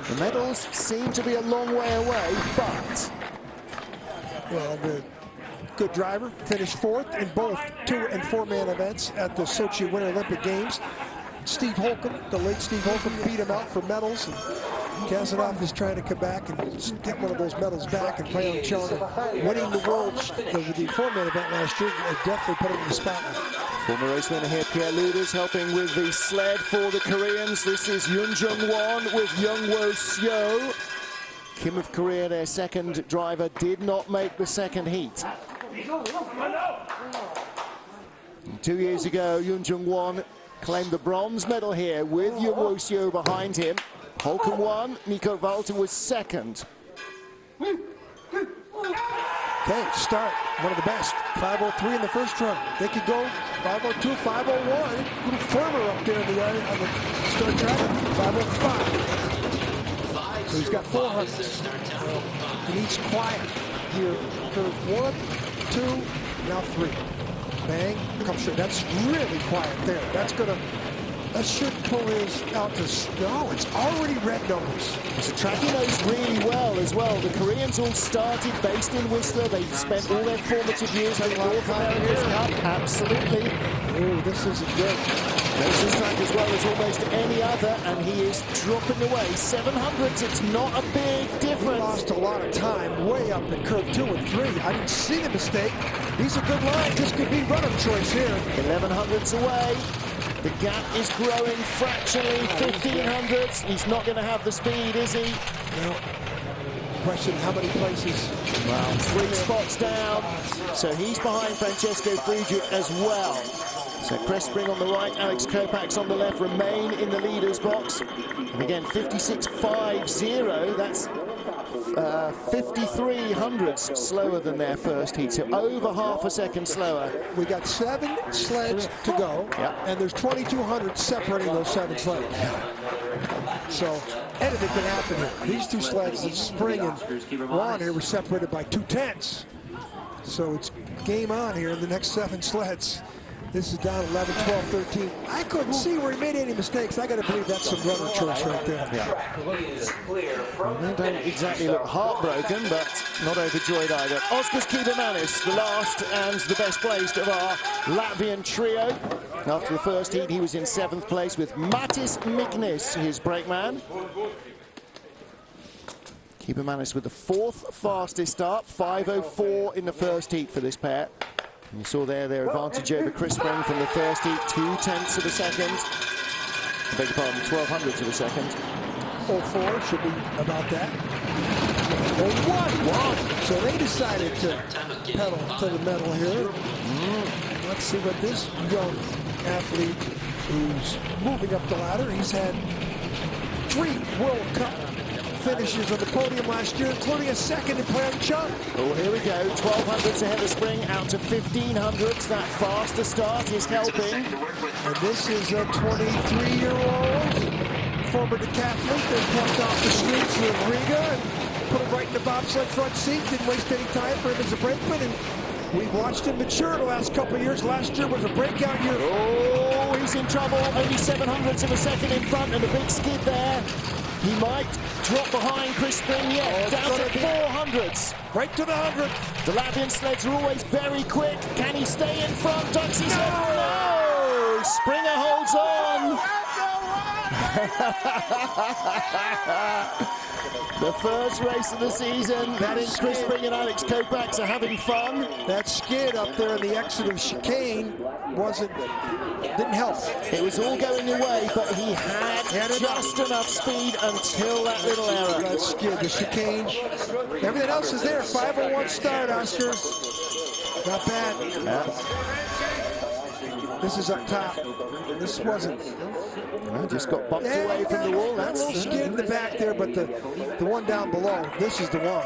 The medals seem to be a long way away, but Well, the good driver finished 4th in both 2- and 4-man events at the Sochi Winter Olympic Games. Steve Holcomb, the late Steve Holcomb, beat him out for medals. And Kazanov is trying to come back and get one of those medals back. And Pyeongchang, winning the 4-man event last year, definitely put him in the spotlight. Former race winner here, Pierre Luders, helping with the sled for the Koreans. This is Yoon Jung-won with Youngwo Seo. Kim of Korea, their second driver, did not make the second heat. 2 years ago, Yoon Jung-won claimed the bronze medal here with Youngwo Seo behind him. Holcomb won, Nico Walter was second. Okay, start, one of the best. 5:03 in the first run. They could go 5:02, 5:01. A little firmer up there in the area on the start track. 5:05. So he's got 400. And he's quiet here. Curve 1, 2, now 3. Bang, come straight. That's really quiet there. That should pull his out to, no, it's already red numbers. It's a track he knows really well as well. The Koreans all started based in Whistler. They spent all their formative years in North America's Cup. Absolutely. Oh, this isn't good. Knows this track as well as almost any other, and he is dropping away. 700s, it's not a big difference. He lost a lot of time way up in curve 2 and 3. I didn't see the mistake. These are good lines. This could be runner choice here. 1100s away. The gap is growing fractionally. 1500s. He's not going to have the speed, is he? No. Question how many places? Wow. 3 spots down. So he's behind Francesco Frugic as well. So Crespring on the right, Alex Kopacz on the left remain in the leader's box. And again, 56.50. That's 53 hundredths slower than their first heat, so over half a second slower. We got 7 sleds to go, and there's 2,200 separating those 7 sleds. So anything can happen here. These 2 sleds, Spring and Ron here, were separated by 2/10. So it's game on here in the next 7 sleds. This is down 11, 12, 13. I couldn't see where he made any mistakes. I got to believe that's some runner choice right there. Well, they don't exactly look heartbroken, but not overjoyed either. Oskars Kybamanis, the last and the best placed of our Latvian trio. After the first heat, he was in 7th place with Matis Miknis, his brakeman. Kybamanis with the 4th fastest start, 5:04 in the first heat for this pair. You saw there their advantage over Crespring from the first heat, 2/10 of a second. I beg your pardon, 1200ths of a second. 04 should be about that. 01. So they decided to pedal to the metal here. Let's see what this young athlete who's moving up the ladder. He's had 3 World Cup finishes on the podium last year, including a second in Pyeongchang. Oh, here we go. 1200s ahead of Spring, out to 1500s. That faster start is helping. And this is a 23-year-old former decathlete that plucked off the streets of Riga and put him right in the bobsled front seat. Didn't waste any time for him as a brakeman. And we've watched him mature the last couple of years. Last year was a breakout year. Oh, he's in trouble. Only 700ths of a second in front and a big skid there. He might drop behind Crespring yet. Down to 400ths. Right to the 100. The Latvian sleds are always very quick. Can he stay in front? Ducks his head. No! Springer holds on. The first race of the season. I think Crespring and Alex Kopacz are having fun. That skid up there in the exit of chicane didn't help. It was all going away, but he had just enough speed until that little error. That skid, the chicane, everything else is there. 5:01 start, Oscar. Not bad. This is up top. This wasn't. Just got bumped away from the wall. That's a little skid in the back there, but the one down below, this is the one.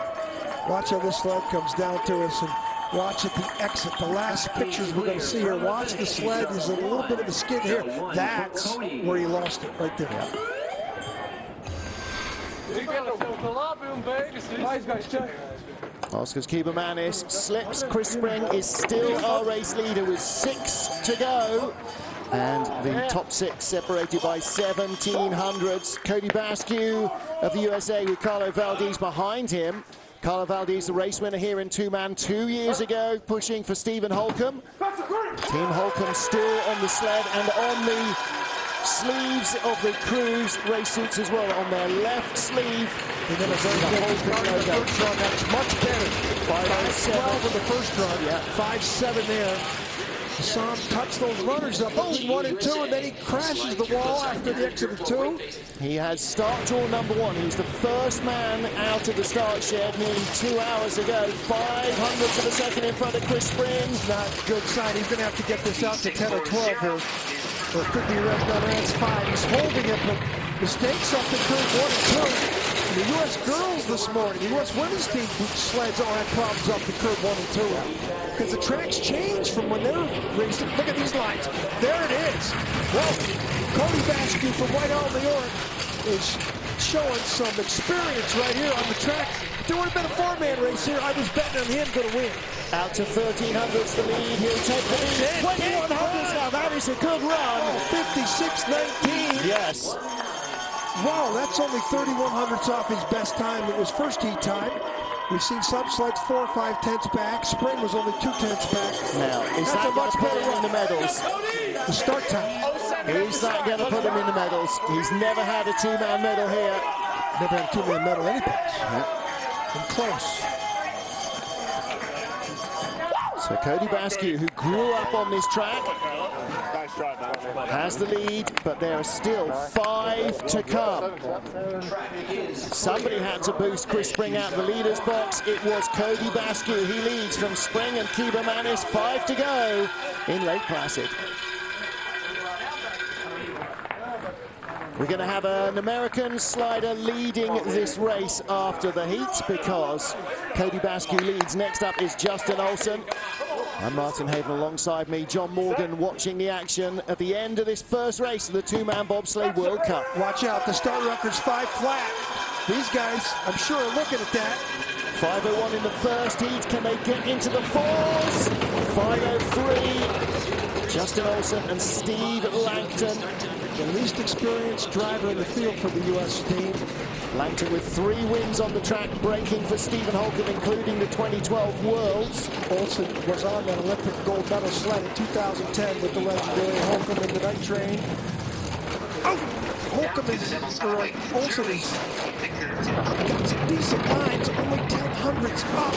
Watch how this sled comes down to us, and watch at the exit. The last pictures we're going to see here. Watch the sled. There's a little bit of a skid here. That's where he lost it, right there. Oskars Kybamanis slips. Crespring is still our race leader with 6 to go. And the top 6 separated by 1700ths. Cody Basque of the USA with Carlo Valdez behind him. Carlo Valdez, the race winner here in two-man 2 years ago, pushing for Stephen Holcomb. Team Holcomb still on the sled and on the sleeves of the crew's race suits as well. On their left sleeve, He did a very good start in the first run. That's much better. 5.12 in the first run. Yeah. 5.7 there. Sam cuts those runners up between 1 and 2, and then he crashes the wall after the exit of 2. He has start draw number 1. He's the first man out of the start shed nearly 2 hours ago. 500ths of a second in front of Chris Spring. Not a good sign. He's going to have to get this out to 10 or 12 here. Or it could be red number. That's 5. He's holding it, but mistakes up in curve 1 and 2. The U.S. girls this morning, the U.S. women's team sleds all had problems up the curve 1 and 2. Because the tracks change from when they're racing. Look at these lines. There it is. Well, Cody Basque from Whitehall, New York is showing some experience right here on the track. If there would have been a 4-man race here, I was betting on him going to win. Out to 1300ths the lead. He'll take the lead. 2100ths now. That is a good run. 56.19. Yes. Wow, that's only 3100ths off his best time. It was first heat time. We've seen some sleds 4 or 5 tenths back. Spring was only 2 tenths back. Now, is that going to put him in the medals? The start time. Is that going to put him in the medals? He's never had a 2-man medal here. Never had a 2-man medal anyplace. And close. So Cody Basque, who grew up on this track, has the lead, but there are still 5 to come. Somebody had to boost Chris Spring out of the leader's box. It was Cody Basque. He leads from Spring and Kiba Manis. 5 to go in Lake Placid. We're going to have an American slider leading this race after the heats because Cody Basque leads. Next up is Justin Olsen. I'm Martin Haven alongside me, John Morgan, watching the action at the end of this first race of the 2-man bobsleigh World Cup. Watch out, the start record's 5 flat. These guys, I'm sure, are looking at that. 5:01 in the first heat. Can they get into the 4s? 5:03. Justin Olsen and Steve Langton. The least experienced driver in the field for the U.S. team. Langton with 3 wins on the track, breaking for Stephen Holcomb, including the 2012 Worlds. Olsen was on that Olympic gold medal sled in 2010 with the legendary Holcomb in the night train. Oh! Holcomb Olsen has got some decent lines, only 1000ths up.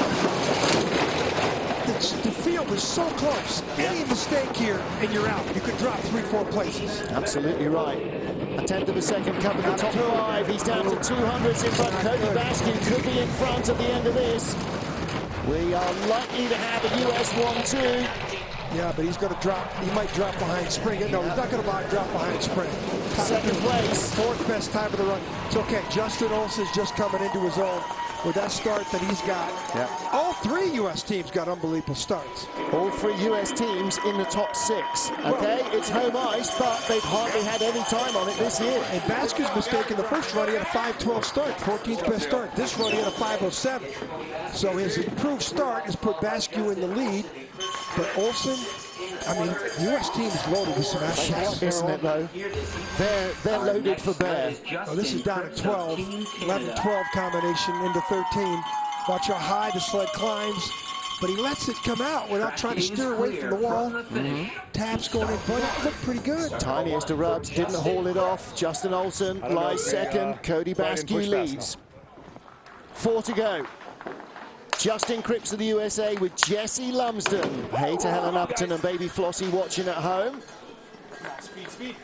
The field is so close. Any mistake here, and you're out. You could drop 3-4 places. Absolutely right. A tenth of a second covering the top 5. He's down to 200ths in front. Cody Basque could be in front at the end of this. We are lucky to have a US 1-2. Yeah, but he's going to drop. He might drop behind Spring. No, he's not going to drop behind Spring. Second place. 4th best time of the run. It's okay. Justin Olsen's just coming into his own with that start that he's got. Yeah. All 3 U.S. teams got unbelievable starts. All 3 US teams in the top 6. Okay, it's home ice, but they've hardly had any time on it this year. And Basque's mistake in the first run, he had a 5:12 start, 14th best start. This run, he had a 5:07. So his improved start has put Basque in the lead. But Olsen, I mean, the U.S. team is loaded with some assets. Isn't it, though? They're loaded for bear. Oh, this is down at 12. 11-12 combination into 13. Watch how high the sled climbs. But he lets it come out without trying to steer away from the wall. Taps going in, but it looked pretty good. Tiniest of rubs, didn't haul it off. Justin Olsen lies second. Cody Basque leads. 4 to go. Justin Cripps of the USA with Jesse Lumsden. Hey to Helen Upton and baby Flossie watching at home. Speed.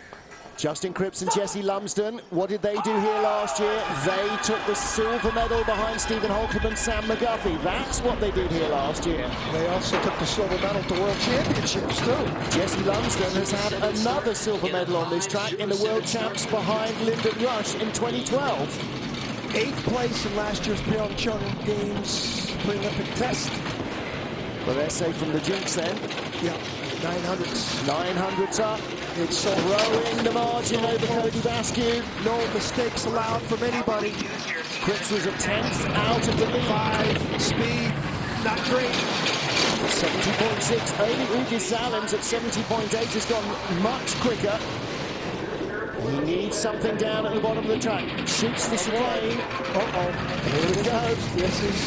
Justin Cripps and Jesse Lumsden, what did they do here last year? They took the silver medal behind Stephen Holcomb and Sam McGuffey. That's what they did here last year. They also took the silver medal to World Championships, too. Jesse Lumsden has had another silver medal on this track in the World Champs behind Lyndon Rush in 2012. 8th place in last year's Pyeongchang Games pre-Olympic test. Well, they're safe from the jinx then. Yeah, 900s. 900s up. It's so Growing the margin over Cody Basque. No mistakes allowed from anybody. Cripps was a 10th out of the lead. 5, speed, not great. 70.6. Only Ugi Salims at 70.8 has gone much quicker. He needs something down at the bottom of the track. Shoots the plane. Uh-oh. Here we go. This is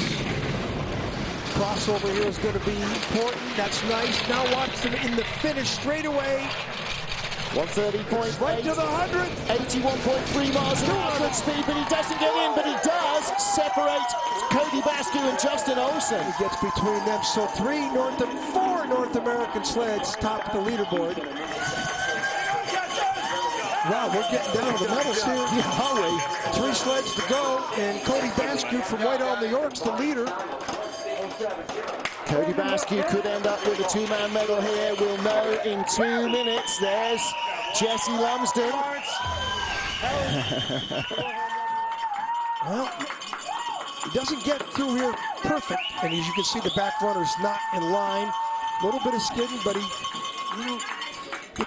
crossover here is going to be important. That's nice. Now watch them in the finish straight away. 130.8. Right to the 100. 81.3 miles an hour good speed, but he doesn't get in, but he does separate Cody Bascu and Justin Olsen. He gets between them, so four North American sleds top the leaderboard. Wow, we're getting down to the medals here. Yeah, are we? 3 sleds to go, and Cody Bascu from Whitehall, New York's the leader. Cody Bascu could end up with a 2-man medal here. We'll know in 2 minutes. There's Jesse Lumsden. Well, he doesn't get through here perfect, and as you can see, the back runner's not in line. A little bit of skidding, but you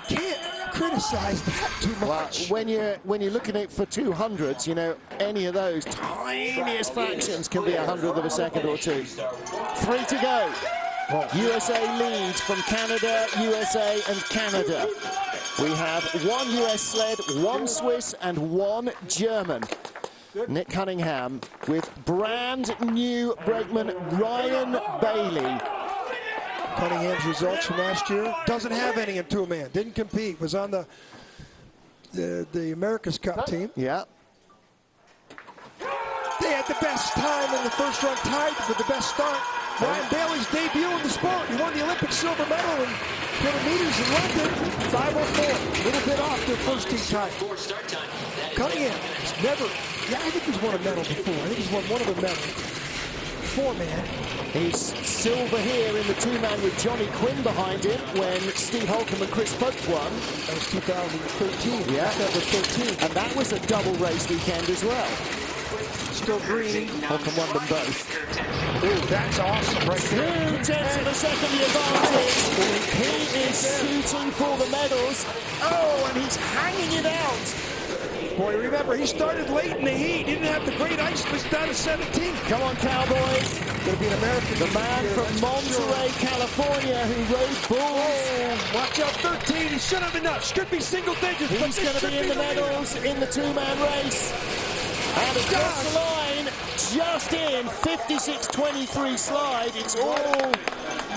can't criticize that too much. Well, when you're looking at for 200s, you know, any of those tiniest fractions can be 100th of a second or 2. 3 to go. USA leads from Canada, USA and Canada. We have 1 US sled, 1 Swiss and 1 German. Nick Cunningham with brand new brakeman Ryan Bailey. Cunningham's results from last year, doesn't have any in 2-man, didn't compete, was on the America's Cup team. Yeah. They had the best time in the first run, tied with the best start. Ryan Bailey's debut in the sport. He won the Olympic silver medal in 100 meters in London, 5:04. A little bit off their first team time. Cunningham has never, I think he's won a medal before. I think he's won one of the medals. 4-man. He's silver here in the 2-man with Johnny Quinn behind him when Steve Holcomb and Chris Pope won. That was 2013. Yeah. Number 13. And that was a double race weekend as well. Still green. Holcomb won them both. Ooh, that's awesome right there. 2/10 of a second the advantage. He is shooting for the medals. Oh, and he's hanging it out. Boy, remember, he started late in the heat. He didn't have the great ice, was down to 17. Come on, Cowboys. Going to be an American. The man from Monterey, California, who rode bulls. Oh, watch out, 13. He should have enough. Should be single digits. He's going to be in the medals in the 2-man race. And across the line, just in, 56.23 slide. It's all...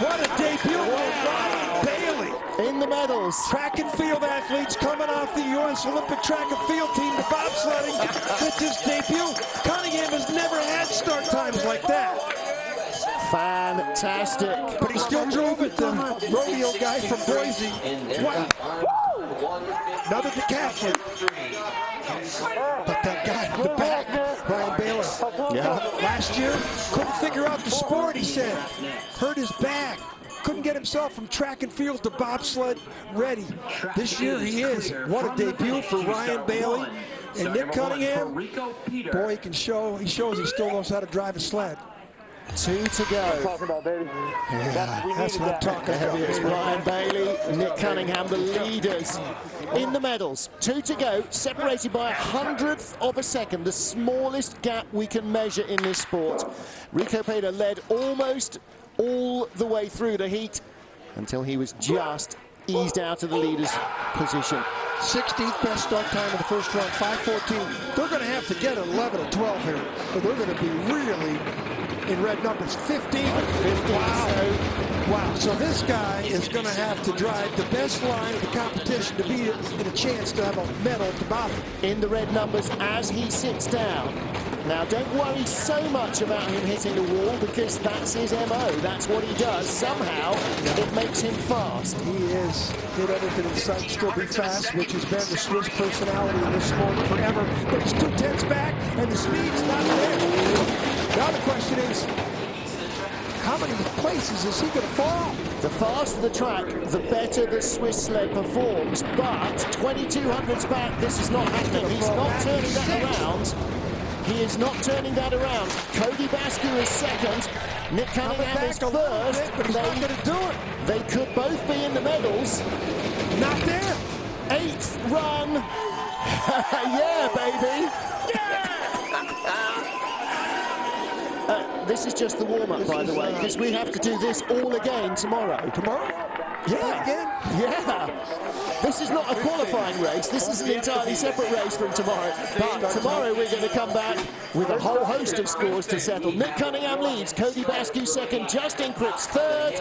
What a debut by Ryan Bailey. In the medals. Track and field athletes coming off the U.S. Olympic track and field team to bobsledding. It's his debut. Cunningham has never had start times like that. Fantastic. But he still drove it, the rodeo guy from Boise. What? Another decathlete. But that guy in the back, Ryan Bailey. Yeah. Last year, couldn't figure out the sport, he said. Hurt his back. Couldn't get himself from track and field to bobsled ready. This year he is. What a debut for Ryan Bailey. And Nick Cunningham, boy, he can show, he shows he still knows how to drive a sled. 2 to go. Talking about, baby. Yeah, that's what I'm talking about. It's Ryan Bailey, Nick Cunningham, the leaders in the medals. 2 to go, separated by 100th of a second, the smallest gap we can measure in this sport. Rico Peda led almost all the way through the heat until he was just eased out of the leader's position. 16th best start time in the first run, 5:14. They're going to have to get an 11 or 12 here, but they're going to be really in red numbers. 15. Wow. Wow. So this guy is going to have to drive the best line of the competition to be in a chance to have a medal at the bottom. In the red numbers as he sits down. Now, don't worry so much about him hitting the wall because that's his MO. That's what he does. Somehow, it makes him fast. He is hit everything in sight, still be fast, which has been the Swiss personality in this sport forever. But he's 2/10 back, and the speed's not there. Now the question is, how many places is he going to fall? The faster the track, the better the Swiss sled performs. But 2200s back, this is not happening. He's not turning that around. He is not turning that around. Cody Bascu is second. Nick Cunningham is first. But he's not going to do it. They could both be in the medals. Not there. 8th run. Yeah, baby. This is just the warm-up, by the way, because we have to do this all again tomorrow. Tomorrow? Yeah. Again? Yeah. This is not a qualifying race. This is an entirely separate race from tomorrow. But tomorrow we're going to come back with a whole host of scores to settle. Nick Cunningham leads, Cody Bascu second, Justin Cripps third.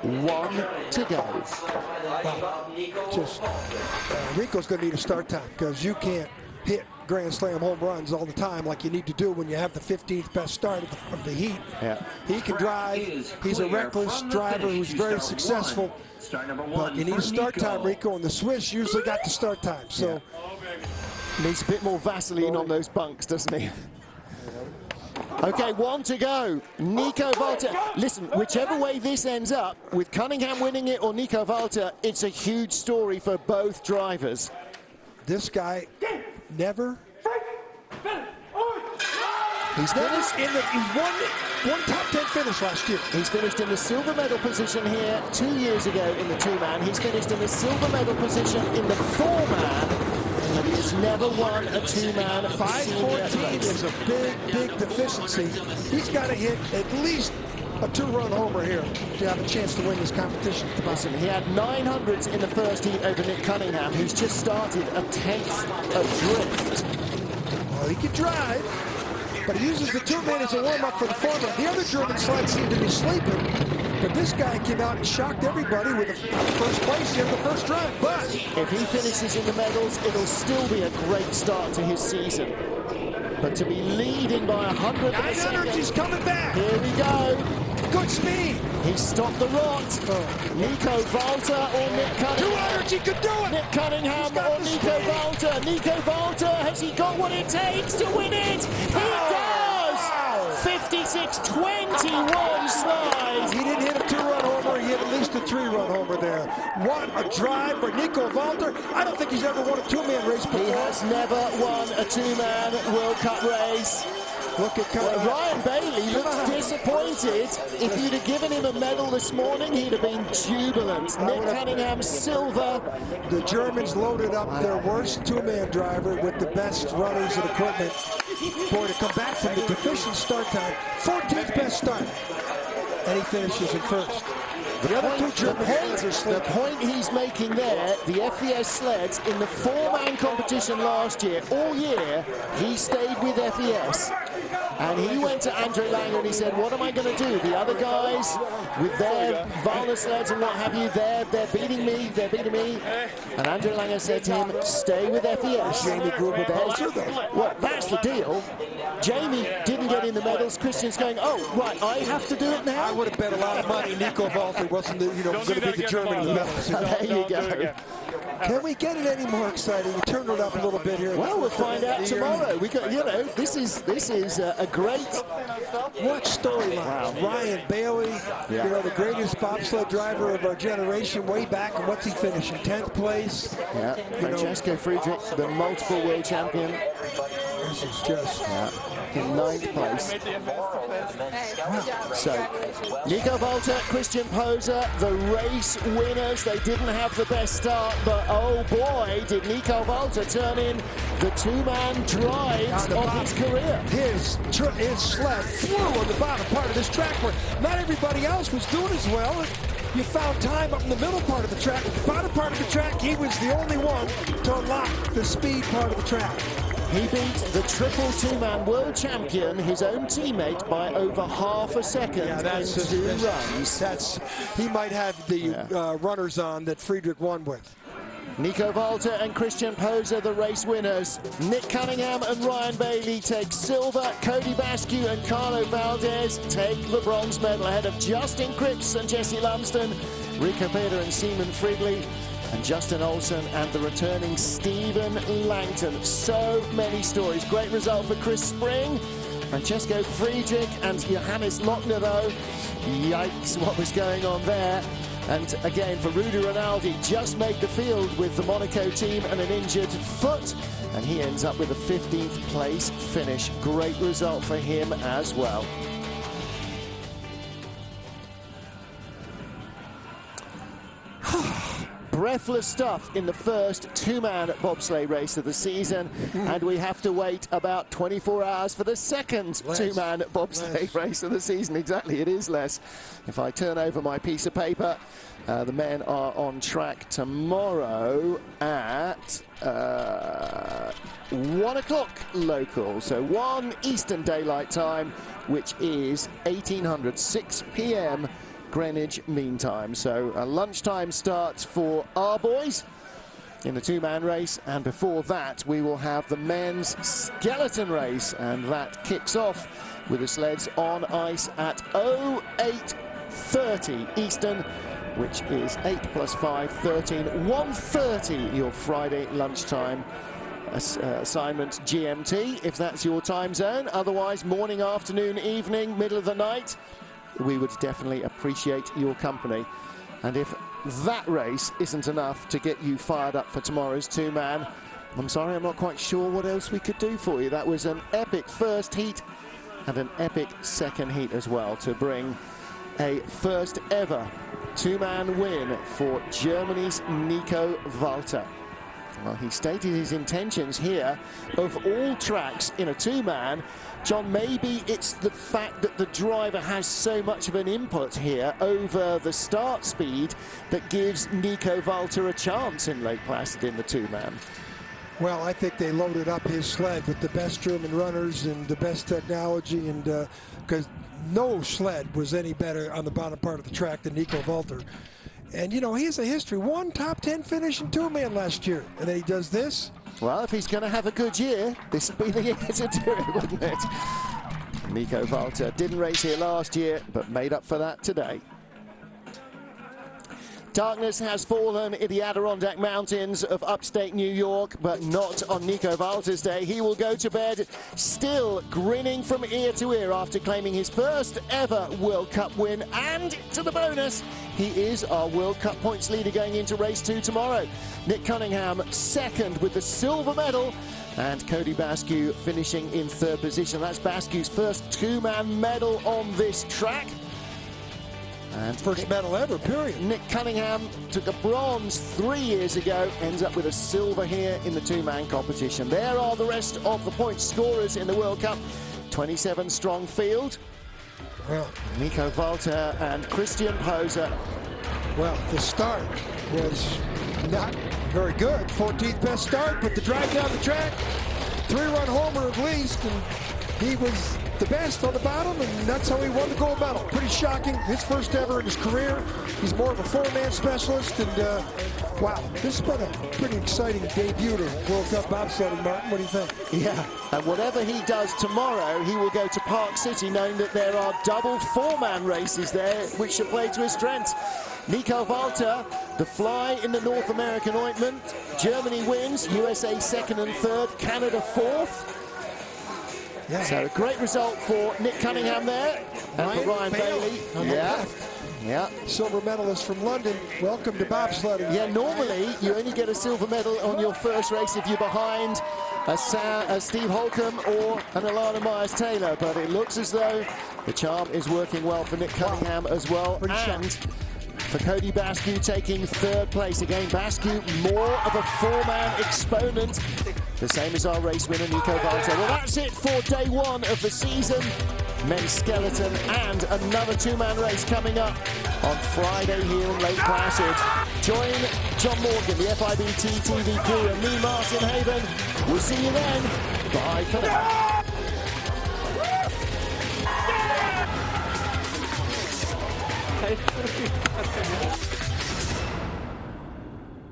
1 to go. Just Rico's going to need a start time because you can't hit Grand Slam home runs all the time like you need to do when you have the 15th best start of the heat. Yeah. He can drive. He's a reckless driver who's very successful. But you need a start time, Rico, and the Swiss usually got the start time. So needs a bit more Vaseline on those bunks, doesn't he? Okay, 1 to go. Nico Walter. Listen, whichever way this ends up, with Cunningham winning it or Nico Walter, it's a huge story for both drivers. This guy never. He's finished in the. He's won top 10 finish last year. He's finished in the silver medal position here 2 years ago in the two-man. He's finished in the silver medal position in the four-man. And he has never won a two-man. 514 is a big deficiency. He's got to hit at least a 2-run homer here to have a chance to win this competition. Listen, he had 900s in the first heat over Nick Cunningham, who's just started a 10th adrift. Well, he can drive, but he uses the two-man as a warm-up for the four-man. The other German sleds seem to be sleeping, but this guy came out and shocked everybody with the first place in the first run. But if he finishes in the medals, it'll still be a great start to his season. But to be leading by 100 a second, he's coming back. Here we go. Good speed. He stopped the rot. Nico Walter or Nick Cunningham. 200, he could do it. Nick Cunningham or Nico Walter. Nico Walter, has he got what it takes to win it? He does. 56-21 slide. He didn't hit a 2-run homer. He hit at least a 3-run homer there. What a drive for Nico Walter. I don't think he's ever won a two-man race before. He has never won a two-man World Cup race. Look at Ryan Bailey looks disappointed. If you'd have given him a medal this morning, he'd have been jubilant. Nick Cunningham, silver. The Germans loaded up their worst two-man driver with the best runners and equipment. Boy, to come back from the deficient start time, 14th best start, and he finishes in first. The point he's making there, the FVS sleds, in the four-man competition last year, all year, he stayed with FVS. And he went to Andre Langer and he said, what am I going to do? The other guys with their Varna sleds and what have you, they're beating me. And Andre Langer said to him, stay with FVS. Jamie Gruber Walter, though. Well, that's the deal. Jamie didn't get in the medals. Christian's going, oh, right, I have to do it now? I would have bet a lot of money Nico Walter wasn't going to be the German in the medals. There you go. Can we get it any more exciting? We turned it up a little bit here. Well, we'll find out tomorrow. We got, this is a great. What storyline? Wow. Ryan Bailey, the greatest bobsled driver of our generation, way back. And what's he finishing? 10th place. Yeah. Francesco Friedrich, the multiple world champion. This is just in 9th place. So, Nico Walter, Christian Poser, the race winners. They didn't have the best start, but oh boy, did Nico Walter turn in the two-man drives of his career. His sled flew on the bottom part of this track where not everybody else was doing as well. You found time up in the middle part of the track. The bottom part of the track, he was the only one to unlock the speed part of the track. He beat the triple two-man world champion, his own teammate, by over half a second in 2 runs. He might have the runners on that Friedrich won with. Nico Walter and Christian Poser, the race winners. Nick Cunningham and Ryan Bailey take silver. Cody Bascu and Carlo Valdez take the bronze medal ahead of Justin Cripps and Jesse Lumsden, Rico Peter and Seaman Fridley, and Justin Olsen and the returning Stephen Langton. So many stories. Great result for Chris Spring, Francesco Friedrich and Johannes Lochner though. Yikes, what was going on there? And again, for Rudy Rinaldi, just made the field with the Monaco team and an injured foot. And he ends up with a 15th place finish. Great result for him as well. breathless stuff in the first two-man bobsleigh race of the season, and we have to wait about 24 hours for the second two-man bobsleigh race of the season. Exactly, it is less. If I turn over my piece of paper, the men are on track tomorrow at 1 o'clock local, so 1 Eastern Daylight Time, which is 1800, 6 p.m. Greenwich Mean Time. So a lunchtime starts for our boys in the two-man race, and before that we will have the men's skeleton race, and that kicks off with the sleds on ice at 08:30 Eastern, which is 8 + 5, 13, 1:30 your Friday lunchtime assignment GMT, if that's your time zone. Otherwise, morning, afternoon, evening, middle of the night, we would definitely appreciate your company. And if that race isn't enough to get you fired up for tomorrow's two-man, I'm sorry, I'm not quite sure what else we could do for you. That was an epic first heat and an epic second heat as well, to bring a first ever two-man win for Germany's Nico Walter. Well, he stated his intentions here. Of all tracks in a two-man, John, maybe it's the fact that the driver has so much of an input here over the start speed that gives Nico Walter a chance in Lake Placid in the two-man. Well, I think they loaded up his sled with the best German runners and the best technology, and because no sled was any better on the bottom part of the track than Nico Walter. And, you know, he has a history. One top 10 finish in two-man last year. And then he does this. Well, if he's going to have a good year, this would be the year to do it, wouldn't it? Nico Walter didn't race here last year, but made up for that today. Darkness has fallen in the Adirondack Mountains of upstate New York, but not on Nico Walter's day. He will go to bed still grinning from ear to ear after claiming his first ever World Cup win. And to the bonus, he is our World Cup points leader going into race 2 tomorrow. Nick Cunningham second with the silver medal, and Cody Basque finishing in third position. That's Basque's first two-man medal on this track. And first medal ever, period. Nick Cunningham took a bronze 3 years ago, ends up with a silver here in the two-man competition. There are the rest of the point scorers in the World Cup. 27 strong field. Well, Nico Walter and Christian Poser. Well, the start was not very good. 14th best start, but the drive down the track, 3-run homer at least, and he was the best on the bottom, and that's how he won the gold medal. Pretty shocking. His first ever in his career. He's more of a four-man specialist, and wow, this has been a pretty exciting debut to World Cup bobsledding, Martin. What do you think? Yeah, and whatever he does tomorrow, he will go to Park City knowing that there are double four-man races there, which should play to his strengths. Nico Walter, the fly in the North American ointment. Germany wins, USA second and third, Canada fourth. Yeah. So a great result for Nick Cunningham there, and for Ryan Bailey. Yeah. Silver medalist from London. Welcome to bobsledding. Yeah, normally you only get a silver medal on your first race if you're behind a Steve Holcomb or an Alana Myers-Taylor, but it looks as though the charm is working well for Nick Cunningham as well. And for Cody Basque taking third place. Again, Basque more of a four-man exponent, the same as our race winner Nico Walter. Well, that's it for day one of the season. Men's skeleton and another two-man race coming up on Friday here in Lake Placid. Join John Morgan, the FIBT TV crew, and me, Martin Haven. We'll see you then. Bye for now.